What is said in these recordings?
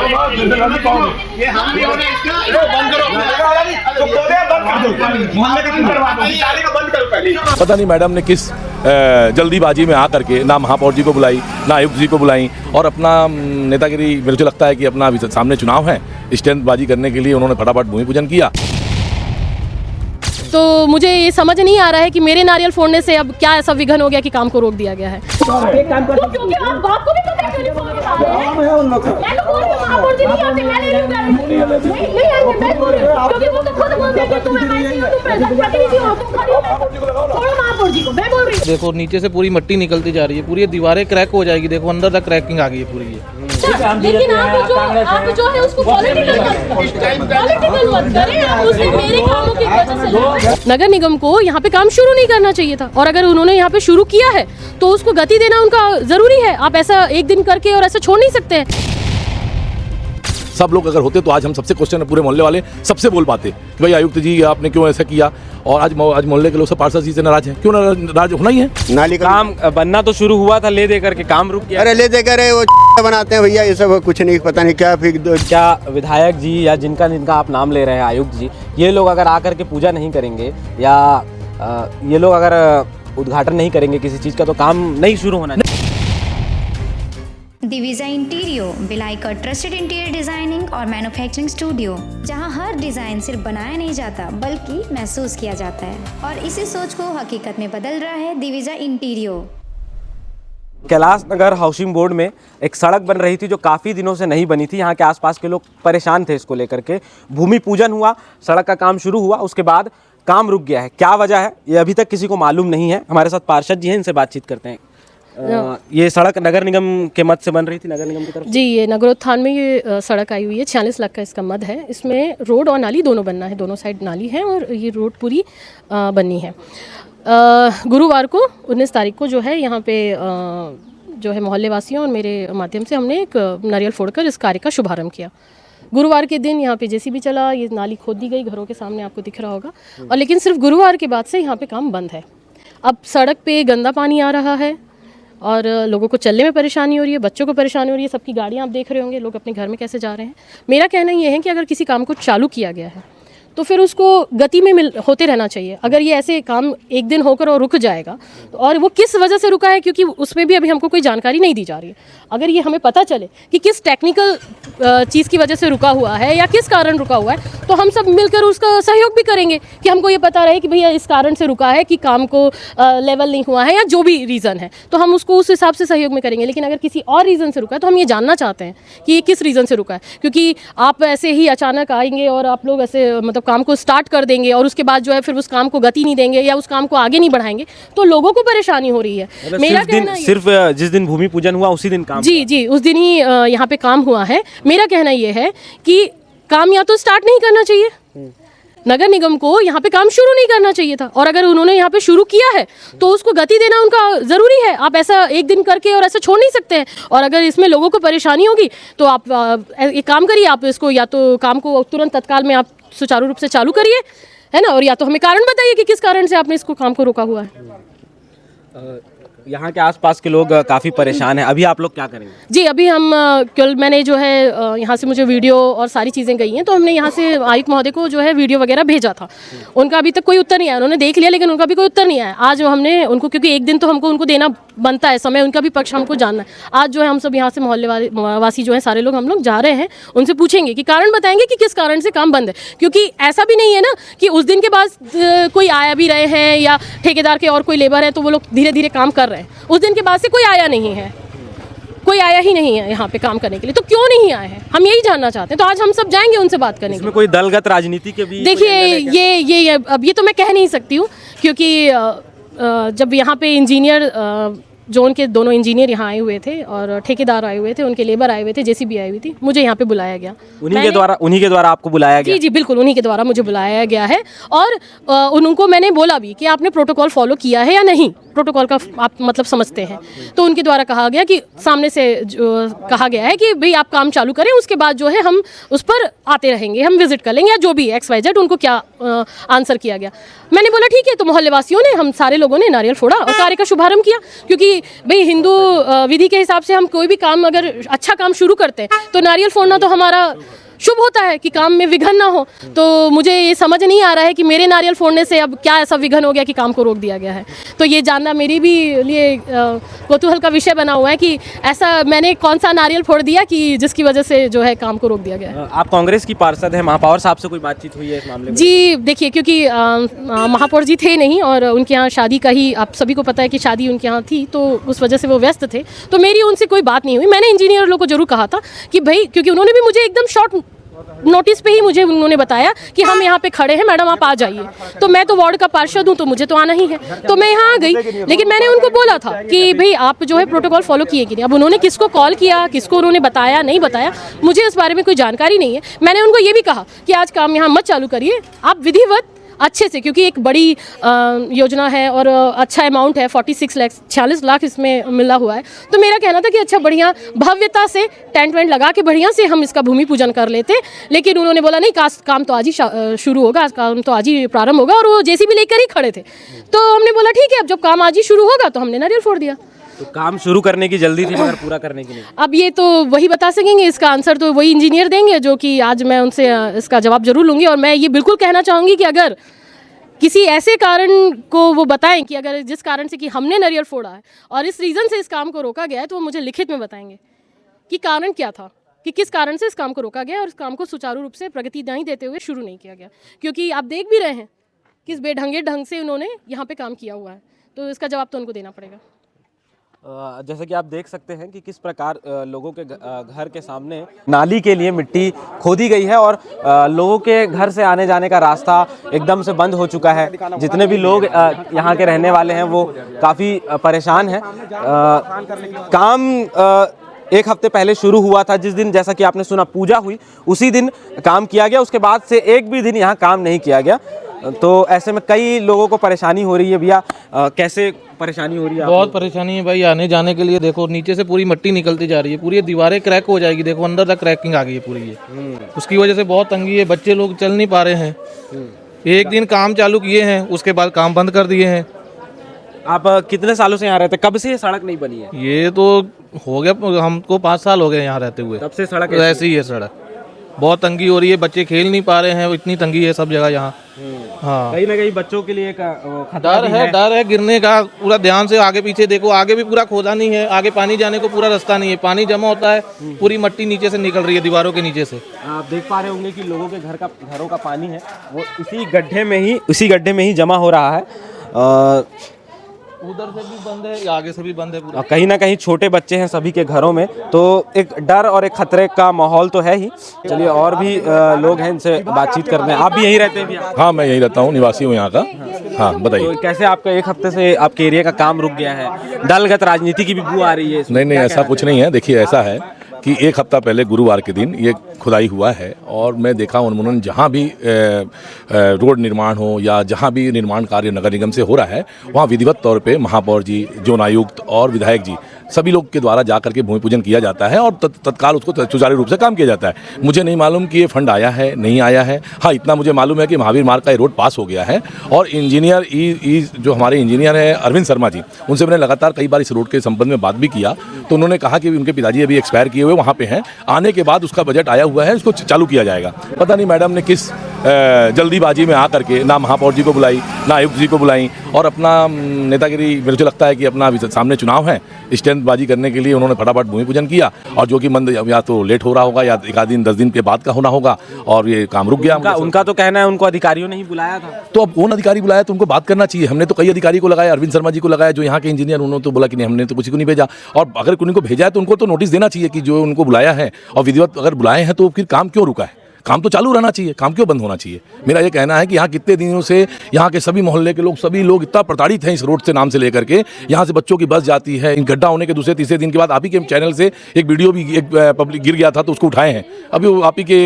ये हम भी होना इसका बंद करो, मोहल्ले का करवा दो, बंद करो पहले। पता नहीं मैडम ने किस जल्दीबाजी में आकर के ना महापौर जी को बुलाई, ना आयुक्त जी को बुलाई, और अपना नेतागिरी, मेरे को लगता है कि अपना अभी सामने चुनाव है, स्टैंडबाजी करने के लिए उन्होंने फटाफट भूमि पूजन किया। तो मुझे ये समझ नहीं आ रहा है कि मेरे नारियल फोड़ने से अब क्या ऐसा विघन हो गया कि काम को रोक दिया गया है। क्योंकि आप बात को भी पता है, देखो नीचे से पूरी मिट्टी निकलती जा रही है, पूरी दीवारें क्रैक हो जाएगी। देखो अंदर तक क्रैकिंग आ गई है पूरी ये। लेकिन आप जो है उसको पॉलिटिकल मत करें, आप उससे मेरे कामों की वजह से। नगर निगम को यहाँ पे काम शुरू नहीं करना चाहिए था, और अगर उन्होंने यहाँ पे शुरू किया है तो उसको गति देना उनका जरूरी है। आप ऐसा एक दिन करके और ऐसा छोड़ नहीं सकते हैं। सब लोग अगर होते तो आज हम सबसे क्वेश्चन, पूरे मोहल्ले वाले सबसे बोल पाते कि भाई आयुक्त जी आपने क्यों ऐसा किया, और आज मोहल्ले के लोग सब पार्षद जी से नाराज हैं। क्यों नाराज होना ही है? नाली का काम बनना तो शुरू हुआ था, ले दे करके काम रुक गया। अरे ले दे कर वो बनाते हैं भैया, ये सब कुछ नहीं, पता नहीं क्या। फिर क्या विधायक जी या जिनका आप नाम ले रहे हैं, आयुक्त जी, ये लोग अगर आकर के पूजा नहीं करेंगे या ये लोग अगर उद्घाटन नहीं करेंगे किसी चीज़ का, तो काम नहीं शुरू होना। दिविजा इंटीरियो भिलाई का ट्रस्टेड इंटीरियर डिजाइनिंग और मैन्युफैक्चरिंग स्टूडियो, जहां हर डिजाइन सिर्फ बनाया नहीं जाता बल्कि महसूस किया जाता है, और इसी सोच को हकीकत में बदल रहा है दिविजा इंटीरियो। कैलाश नगर हाउसिंग बोर्ड में एक सड़क बन रही थी जो काफ़ी दिनों से नहीं बनी थी। यहाँ के आसपास के लोग परेशान थे इसको लेकर के। भूमि पूजन हुआ, सड़क का काम शुरू हुआ, उसके बाद काम रुक गया है। क्या वजह है ये अभी तक किसी को मालूम नहीं है। हमारे साथ पार्षद जी हैं, इनसे बातचीत करते हैं। ये सड़क नगर निगम के मद से बन रही थी, नगर निगम की तरफ जी, ये नगरोत्थान में ये सड़क आई हुई है। 46 लाख का इसका मद है। इसमें रोड और नाली दोनों बनना है, दोनों साइड नाली है, और ये रोड पूरी बननी है। गुरुवार को 19 तारीख को जो है यहाँ पे जो है मोहल्ले वासियों और मेरे माध्यम से हमने एक नारियल फोड़कर इस कार्य का शुभारंभ किया। गुरुवार के दिन यहाँ पे जेसीबी चला, ये नाली खोद दी गई, घरों के सामने आपको दिख रहा होगा। और लेकिन सिर्फ गुरुवार के बाद से यहाँ पे काम बंद है। अब सड़क पे गंदा पानी आ रहा है और लोगों को चलने में परेशानी हो रही है, बच्चों को परेशानी हो रही है। सबकी गाड़ियाँ आप देख रहे होंगे, लोग अपने घर में कैसे जा रहे हैं। मेरा कहना ये है कि अगर किसी काम को चालू किया गया है तो फिर उसको गति में होते रहना चाहिए। अगर ये ऐसे काम एक दिन होकर और रुक जाएगा, और वो किस वजह से रुका है, क्योंकि उसमें भी अभी हमको कोई जानकारी नहीं दी जा रही है। अगर ये हमें पता चले कि किस टेक्निकल चीज़ की वजह से रुका हुआ है या किस कारण रुका हुआ है, तो हम सब मिलकर उसका सहयोग भी करेंगे कि हमको ये पता रहे कि भैया इस कारण से रुका है, कि काम को लेवल नहीं हुआ है या जो भी रीज़न है, तो हम उसको उस हिसाब से सहयोग में करेंगे। लेकिन अगर किसी और रीज़न से रुका है तो हम ये जानना चाहते हैं कि ये किस रीज़न से रुका है। क्योंकि आप ऐसे ही अचानक आएंगे और आप लोग ऐसे मतलब काम को स्टार्ट कर देंगे और उसके बाद जो है फिर उस काम को गति नहीं देंगे या उस काम को आगे नहीं बढ़ाएंगे, तो लोगों को परेशानी हो रही है। मेरा कहना सिर्फ जिस दिन भूमि पूजन हुआ उसी दिन काम जी उस दिन ही यहाँ पे काम हुआ है। मेरा कहना ये है कि काम या तो स्टार्ट नहीं करना चाहिए, नगर निगम को यहाँ पे काम शुरू नहीं करना चाहिए था, और अगर उन्होंने यहाँ पे शुरू किया है तो उसको गति देना उनका ज़रूरी है। आप ऐसा एक दिन करके और ऐसा छोड़ नहीं सकते हैं। और अगर इसमें लोगों को परेशानी होगी तो आप एक काम करिए, आप इसको या तो काम को तुरंत तत्काल में आप सुचारू रूप से चालू करिए, है ना, और या तो हमें कारण बताइए कि किस कारण से आपने इसको काम को रोका हुआ है। यहाँ के आसपास के लोग काफ़ी परेशान हैं। अभी आप लोग क्या करेंगे? जी, अभी हम कल मैंने जो है यहाँ से मुझे वीडियो और सारी चीज़ें गई हैं, तो हमने यहाँ से आयुक्त महोदय को जो है वीडियो वगैरह भेजा था। उनका अभी तक कोई उत्तर नहीं आया। उन्होंने देख लिया लेकिन उनका भी कोई उत्तर नहीं आया। आज हमने उनको, क्योंकि एक दिन तो हमको उनको देना बनता है समय, उनका भी पक्ष हमको जानना है। आज जो है हम सब यहाँ से मोहल्ले वासी जो है सारे लोग हम लोग जा रहे हैं, उनसे पूछेंगे कि कारण बताएंगे कि किस कारण से काम बंद है। क्योंकि ऐसा भी नहीं है ना कि उस दिन के बाद कोई आया भी रहे हैं या ठेकेदार के और कोई लेबर है तो वो लोग धीरे धीरे काम कर रहे हैं। उस दिन के बाद से कोई आया नहीं है, कोई आया ही नहीं है यहाँ पे काम करने के लिए। तो क्यों नहीं आए हैं, हम यही जानना चाहते हैं। तो आज हम सब जाएंगे उनसे बात करने के लिए। कोई दलगत राजनीति के भी देखिए ये अब ये तो मैं कह नहीं सकती हूँ, क्योंकि जब यहाँ पे इंजीनियर जोन के दोनों इंजीनियर यहाँ आए हुए थे और ठेकेदार आए हुए थे, उनके लेबर आए हुए थे, जेसीबी आई हुई थी, मुझे यहाँ पे बुलाया गया। उन्हीं के द्वारा आपको बुलाया गया? जी बिल्कुल, उन्हीं के द्वारा मुझे बुलाया गया है। और उनको मैंने बोला भी कि आपने प्रोटोकॉल फॉलो किया है या नहीं। प्रोटोकॉल का आप मतलब समझते हैं। तो उनके द्वारा कहा गया कि सामने से कहा गया है कि भाई आप काम चालू करें, उसके बाद जो है हम उस पर आते रहेंगे, हम विजिट कर लेंगे या जो भी XYZ उनको क्या आंसर किया गया। मैंने बोला ठीक है। तो मोहल्ले वासियों ने, हम सारे लोगों ने नारियल फोड़ा और कार्य का शुभारंभ किया, क्योंकि भाई हिंदू विधि के हिसाब से हम कोई भी काम, अगर अच्छा काम शुरू करते हैं तो नारियल फोड़ना तो हमारा शुभ होता है कि काम में विघ्न ना हो। तो मुझे ये समझ नहीं आ रहा है कि मेरे नारियल फोड़ने से अब क्या ऐसा विघ्न हो गया कि काम को रोक दिया गया है। तो ये जानना मेरी भी लिए कौतूहल का विषय बना हुआ है कि ऐसा मैंने कौन सा नारियल फोड़ दिया कि जिसकी वजह से जो है काम को रोक दिया गया है। आप कांग्रेस की पार्षद हैं, महापौर साहब से कोई बातचीत हुई है इस मामले में? जी देखिए, क्योंकि महापौर जी थे नहीं और उनके यहाँ शादी का ही, आप सभी को पता है कि शादी उनके यहाँ थी, तो उस वजह से वो व्यस्त थे, तो मेरी उनसे कोई बात नहीं हुई। मैंने इंजीनियर लोगों को जरूर कहा था कि भाई, क्योंकि उन्होंने भी मुझे एकदम शॉर्ट नोटिस पे ही मुझे उन्होंने बताया कि हम यहाँ पे खड़े हैं मैडम, आप आ जाइए। तो मैं तो वार्ड का पार्षद हूँ, तो मुझे तो आना ही है, तो मैं यहाँ आ गई। लेकिन मैंने उनको बोला था कि भाई आप जो है प्रोटोकॉल फॉलो किए कि नहीं। अब उन्होंने किसको कॉल किया, किसको उन्होंने बताया नहीं बताया, मुझे इस बारे में कोई जानकारी नहीं है। मैंने उनको ये भी कहा कि आज काम यहाँ मत चालू करिए, आप विधिवत अच्छे से, क्योंकि एक बड़ी योजना है और अच्छा अमाउंट है, 46 लाख इसमें मिला हुआ है। तो मेरा कहना था कि अच्छा बढ़िया भव्यता से टेंट वेंट लगा के बढ़िया से हम इसका भूमि पूजन कर लेते। लेकिन उन्होंने बोला नहीं, काम तो आज ही शुरू होगा, काम तो आज ही प्रारंभ होगा, और वो JCB लेकर ही खड़े थे। तो हमने बोला ठीक है, अब जब काम आज ही शुरू होगा तो हमने नारियल फोड़ दिया। तो काम शुरू करने की जल्दी थी मगर पूरा करने की नहीं। अब ये तो वही बता सकेंगे, इसका आंसर तो वही इंजीनियर देंगे, जो कि आज मैं उनसे इसका जवाब जरूर लूँगी। और मैं ये बिल्कुल कहना चाहूँगी कि अगर किसी ऐसे कारण को वो बताएं कि अगर जिस कारण से कि हमने नारियल फोड़ा है और इस रीज़न से इस काम को रोका गया है, तो वो मुझे लिखित में बताएंगे कि कारण क्या था, कि किस कारण से इस काम को रोका गया और इस काम को सुचारू रूप से प्रगति नहीं देते हुए शुरू नहीं किया गया। क्योंकि आप देख भी रहे हैं किस बेढंगे ढंग से उन्होंने यहाँ पे काम किया हुआ है, तो इसका जवाब तो उनको देना पड़ेगा। जैसे कि आप देख सकते हैं कि किस प्रकार लोगों के घर के सामने नाली के लिए मिट्टी खोदी गई है और लोगों के घर से आने जाने का रास्ता एकदम से बंद हो चुका है। जितने भी लोग यहाँ के रहने वाले हैं वो काफ़ी परेशान हैं। काम एक हफ्ते पहले शुरू हुआ था, जिस दिन जैसा कि आपने सुना पूजा हुई उसी दिन काम किया गया, उसके बाद से एक भी दिन यहाँ काम नहीं किया गया। तो ऐसे में कई लोगों को परेशानी हो रही है। भैया कैसे परेशानी हो रही है? बहुत परेशानी है भाई, आने जाने के लिए। देखो नीचे से पूरी मिट्टी निकलती जा रही है, पूरी दीवारें क्रैक हो जाएगी। देखो अंदर तक क्रैकिंग आ गई है पूरी, ये उसकी वजह से बहुत तंगी है। बच्चे लोग चल नहीं पा रहे हैं। एक दिन काम चालू किए हैं, उसके बाद काम बंद कर दिए हैं। आप कितने सालों से यहाँ रहते? कब से ये सड़क नहीं बनी है? ये तो हो गया, हमको 5 साल हो गए यहाँ रहते हुए। तब से सड़क ऐसी ही है सड़क। बहुत तंगी हो रही है, बच्चे खेल नहीं पा रहे हैं, इतनी तंगी है सब जगह यहाँ। हाँ, कहीं ना कहीं बच्चों के लिए डर है गिरने का। पूरा ध्यान से आगे पीछे देखो, आगे भी पूरा खोदा नहीं है, आगे पानी जाने को पूरा रास्ता नहीं है, पानी जमा होता है, पूरी मिट्टी नीचे से निकल रही है दीवारों के नीचे से। आप देख पा रहे होंगे कि लोगों के घरों का पानी है वो इसी गड्ढे में ही जमा हो रहा है। उधर से भी बंद है, आगे से भी बंद है पूरा। कहीं ना कहीं छोटे बच्चे हैं सभी के घरों में, तो एक डर और एक खतरे का माहौल तो है ही। चलिए और भी लोग हैं, इनसे बातचीत करते हैं। आप भी यहीं रहते हैं भैया? हाँ, मैं यहीं रहता हूँ, निवासी हूँ यहाँ का। हाँ बताइए। तो कैसे आपका एक हफ्ते से आपके एरिया का काम रुक गया है? दलगत राजनीति की भी बू आ रही है इसमें। नहीं, ऐसा कुछ नहीं है। देखिए ऐसा है कि एक हफ्ता पहले गुरुवार के दिन ये खुदाई हुआ है और मैं देखा उन्होंने जहाँ भी रोड निर्माण हो या जहाँ भी निर्माण कार्य नगर निगम से हो रहा है, वहाँ विधिवत तौर पे महापौर जी, जोन आयुक्त और विधायक जी सभी लोग के द्वारा जा करके भूमि पूजन किया जाता है और तत्काल उसको सुचारू रूप से काम किया जाता है। मुझे नहीं मालूम कि ये फंड आया है नहीं आया है। हाँ, इतना मुझे मालूम है कि महावीर मार्ग का ये रोड पास हो गया है और इंजीनियर जो हमारे इंजीनियर हैं अरविंद शर्मा जी, उनसे मैंने लगातार कई बार इस रोड के संबंध में बात भी किया, तो उन्होंने कहा कि उनके पिताजी अभी एक्सपायर किए हुए वहाँ पे हैं, आने के बाद उसका बजट आया हुआ है, उसको चालू किया जाएगा। पता नहीं मैडम ने किस जल्दीबाजी में आकर के ना महापौर जी को बुलाई ना आयुक्त जी को बुलाई और अपना नेतागिरी, मुझे लगता है कि अपना सामने चुनाव है, स्टैंडबाजी करने के लिए उन्होंने फटाफट भूमि पूजन किया और जो कि मंद या तो लेट हो रहा होगा या एक आध दिन 10 दिन के बाद का होना होगा और ये काम रुक गया। उनका तो कहना है उनको अधिकारियों ने ही बुलाया था। तो अब कौन अधिकारी बुलाया तो उनको बात करना चाहिए। हमने तो कई अधिकारी को लगाया, अरविंद शर्मा जी को लगाया जो यहाँ के इंजीनियर, उन्होंने तो बोला कि नहीं हमने तो किसी को नहीं भेजा। और अगर उनको भेजा है तो उनको तो नोटिस देना चाहिए कि जो उनको बुलाया है और विधिवत अगर बुलाए हैं तो फिर काम क्यों रुका है। काम तो चालू रहना चाहिए, काम क्यों बंद होना चाहिए। मेरा ये कहना है कि यहाँ कितने दिनों से यहाँ के सभी मोहल्ले के लोग, सभी लोग इतना प्रताड़ित हैं इस रोड से नाम से लेकर के। यहाँ से बच्चों की बस जाती है, इन गड्ढा होने के दूसरे तीसरे दिन के बाद आप ही के चैनल से एक वीडियो भी एक पब्लिक गिर गया था तो उसको उठाए हैं, अभी वो आप ही के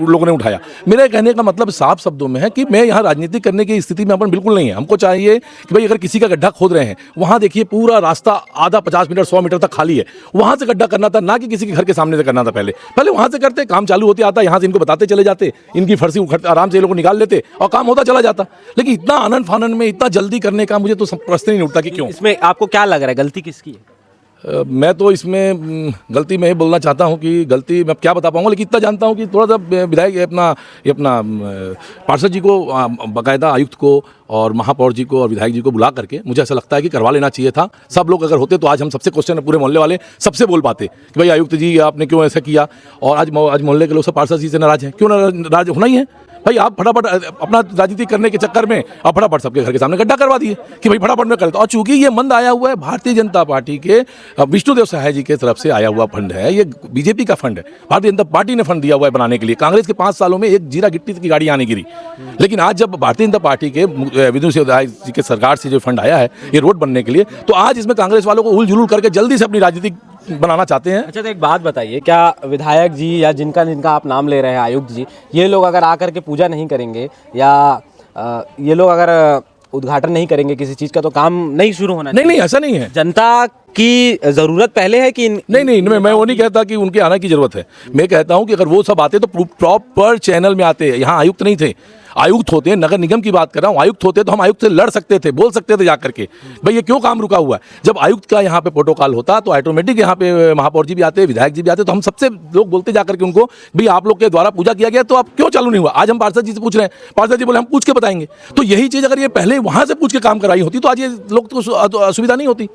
लोगों ने उठाया। मेरा कहने का मतलब साफ शब्दों में है कि मैं यहाँ राजनीति करने की स्थिति में अपन बिल्कुल नहीं है। हमको चाहिए कि भाई अगर किसी का गड्ढा खोद रहे हैं, वहाँ देखिए पूरा रास्ता आधा 50 मीटर 100 मीटर तक खाली है, वहाँ से गड्ढा करना था, ना कि किसी के घर के सामने से करना था। पहले वहाँ से करते, काम चालू होते आता, यहाँ से इनको बताते चले जाते, इनकी फर्सी उखड़ते आराम से ये लोग निकाल लेते और काम होता चला जाता। लेकिन इतना आनंद फानन में इतना जल्दी करने का मुझे तो प्रश्न ही नहीं उठता कि क्यों। इसमें आपको क्या लग रहा है गलती किसकी है? मैं तो इसमें गलती मैं ये बोलना चाहता हूँ कि गलती मैं क्या बता पाऊँगा, लेकिन इतना जानता हूँ कि थोड़ा सा विधायक अपना पार्षद जी को, बाकायदा आयुक्त को और महापौर जी को और विधायक जी को बुला करके मुझे ऐसा लगता है कि करवा लेना चाहिए था। सब लोग अगर होते तो आज हम सबसे क्वेश्चन, पूरे मोहल्ले वाले सबसे बोल पाते कि भाई आयुक्त जी आपने क्यों ऐसा किया। और आज मोहल्ले के लोग सब पार्षद जी से नाराज हैं। क्यों नाराज होना ही है भाई? आप फटाफट अपना राजनीति करने के चक्कर में आप फटाफट सबके घर के सामने गड्ढा करवा दिए कि भाई फटाफट में कर दो। और चूंकि ये मंद आया हुआ है भारतीय जनता पार्टी के विष्णुदेव सहाय जी के तरफ से आया हुआ फंड है, ये बीजेपी का फंड है, भारतीय जनता पार्टी ने फंड दिया हुआ है बनाने के लिए। कांग्रेस के 5 सालों में एक जीरा गिट्टी की गाड़ी आने गिरी। लेकिन आज जब भारतीय जनता पार्टी के विष्णुदेव सहाय जी के सरकार से जो फंड आया है ये रोड बनने के लिए, तो आज इसमें कांग्रेस वालों को उल जुलूल करके जल्दी से अपनी राजनीति बनाना चाहते हैं। अच्छा, तो एक बात बताइए, क्या विधायक जी या जिनका आप नाम ले रहे हैं आयुक्त जी, ये लोग अगर आकर के पूजा नहीं करेंगे या ये लोग अगर उद्घाटन नहीं करेंगे किसी चीज़ का तो काम नहीं शुरू होना चाहिए? नहीं, ऐसा नहीं है। जनता की ज़रूरत पहले है कि नहीं, मैं वो नहीं कहता कि उनके आने की जरूरत है। मैं कहता हूं कि अगर वो सब आते तो प्रॉपर चैनल में आते। यहाँ आयुक्त नहीं थे, आयुक्त होते हैं, नगर निगम की बात कर रहा हूँ, आयुक्त होते तो हम आयुक्त से लड़ सकते थे, बोल सकते थे जाकर के भाई ये क्यों काम रुका हुआ है। जब आयुक्त का यहाँ पे प्रोटोकॉल होता तो ऑटोमेटिक यहाँ पे महापौर जी भी आते, विधायक जी भी आते, तो हम सबसे लोग बोलते जाकर के उनको भाई आप लोग के द्वारा पूजा किया गया तो आप क्यों चालू नहीं हुआ। आज हम पार्षद जी से पूछ रहे हैं, पार्षद जी बोले हम पूछ के बताएंगे। तो यही चीज़ अगर ये पहले वहाँ से पूछ के काम कराई होती तो आज ये लोग को असुविधा नहीं होती,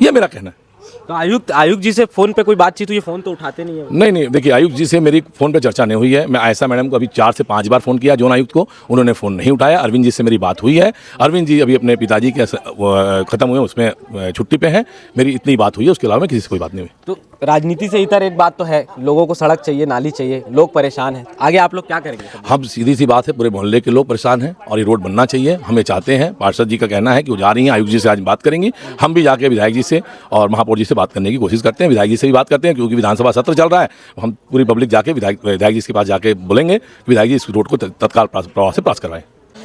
ये मेरा कहना है। तो आयुक्त जी से फोन पे कोई बातचीत हुई? फोन तो उठाते नहीं है। नहीं, देखिए आयुक्त जी से मेरी फ़ोन पे चर्चा नहीं हुई है। मैं आयशा मैडम को अभी 4 से 5 बार फ़ोन किया जोन आयुक्त को, उन्होंने फ़ोन नहीं उठाया। अरविंद जी से मेरी बात हुई है, अरविंद जी अभी अपने पिताजी के ख़त्म हुए उसमें छुट्टी पे हैं, मेरी इतनी बात हुई है, उसके अलावा किसी से कोई बात नहीं हुई। तो राजनीति से इतर एक बात तो है, लोगों को सड़क चाहिए, नाली चाहिए, लोग परेशान हैं, आगे आप लोग क्या करेंगे? हम सीधी सी बात है, पूरे मोहल्ले के लोग परेशान हैं और ये रोड बनना चाहिए, हमें चाहते हैं। पार्षद जी का कहना है कि वो जा रही हैं, आयुक्त जी से आज बात करेंगी, हम भी जाके विधायक जी से और महापौर जी से बात करने की कोशिश करते हैं, विधायक जी से भी बात करते हैं क्योंकि विधानसभा सत्र चल रहा है। हम पूरी पब्लिक जाके विधायक जी के पास जाके बोलेंगे कि विधायक जी इस रोड को तत्काल प्रभाव से पास करवाएं।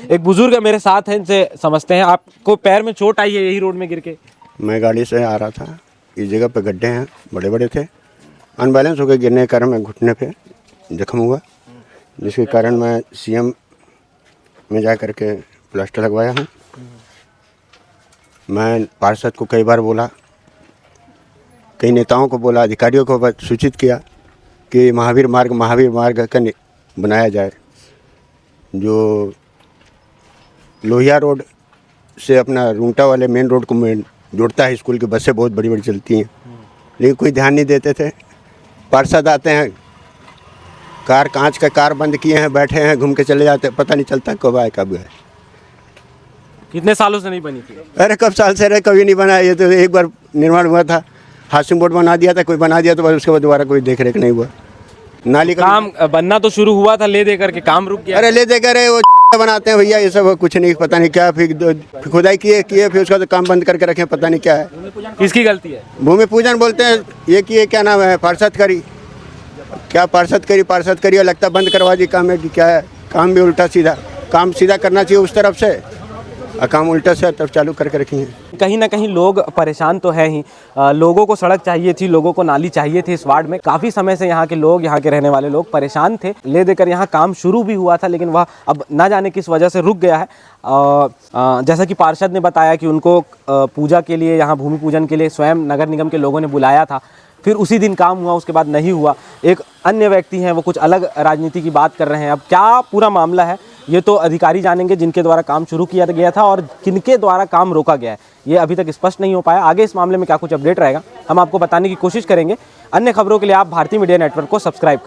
एक बुजुर्ग मेरे साथ हैं, इनसे समझते हैं। आपको पैर में चोट आई है यही रोड में गिर के? मैं गाड़ी से आ रहा था, इस जगह पे गड्ढे हैं, बड़े बड़े थे, अनबैलेंस होकर गिरने के कारण मैं घुटने पे जख्म हुआ, जिसके कारण मैं सीएम में जा कर के प्लास्टर लगवाया हूँ। मैं पार्षद को कई बार बोला, कई नेताओं को बोला, अधिकारियों को सूचित किया कि महावीर मार्ग का बनाया जाए, जो लोहिया रोड से अपना रूंटा वाले मेन रोड को जोड़ता है। स्कूल की बसें बहुत बड़ी बड़ी चलती हैं, लेकिन कोई ध्यान नहीं देते थे। पार्षद आते हैं, कार कांच का कार बंद किए हैं, बैठे हैं, घूम के चले जाते हैं, पता नहीं चलता कब आए कब गए। कितने सालों से नहीं बनी थी? अरे कब साल से रहे, कभी नहीं बना। ये तो एक बार निर्माण हुआ था, हाउसिंग बोर्ड बना दिया था, कोई बना दिया तो बस उसके बाद दोबारा कोई देख रेख नहीं हुआ। नाली का काम बनना तो शुरू हुआ था, ले दे करके काम रुक गया। अरे ले दे कर वो बनाते हैं भैया, ये सब कुछ नहीं, पता नहीं क्या, फिर खुदाई किए फिर उसका तो काम बंद करके रखे, पता नहीं क्या है। किसकी गलती है? भूमि पूजन बोलते हैं, ये किए, क्या नाम है, पार्षद करी, क्या पार्षद करी और लगता बंद करवा दी काम है कि क्या है। काम भी उल्टा सीधा, काम सीधा करना चाहिए उस तरफ से, और काम उल्टा से तरफ चालू करके रखी है। कहीं ना कहीं लोग परेशान तो है ही, लोगों को सड़क चाहिए थी, लोगों को नाली चाहिए थी। इस वार्ड में काफ़ी समय से यहाँ के लोग, यहाँ के रहने वाले लोग परेशान थे। ले देकर यहाँ काम शुरू भी हुआ था, लेकिन वह अब ना जाने किस वजह से रुक गया है। जैसा कि पार्षद ने बताया कि उनको पूजा के लिए, यहाँ भूमि पूजन के लिए स्वयं नगर निगम के लोगों ने बुलाया था, फिर उसी दिन काम हुआ, उसके बाद नहीं हुआ। एक अन्य व्यक्ति हैं, वो कुछ अलग राजनीति की बात कर रहे हैं। अब क्या पूरा मामला है ये तो अधिकारी जानेंगे, जिनके द्वारा काम शुरू किया गया था और किनके द्वारा काम रोका गया है, ये अभी तक स्पष्ट नहीं हो पाया। आगे इस मामले में क्या कुछ अपडेट रहेगा हम आपको बताने की कोशिश करेंगे। अन्य खबरों के लिए आप भारतीय मीडिया नेटवर्क को सब्सक्राइब करें।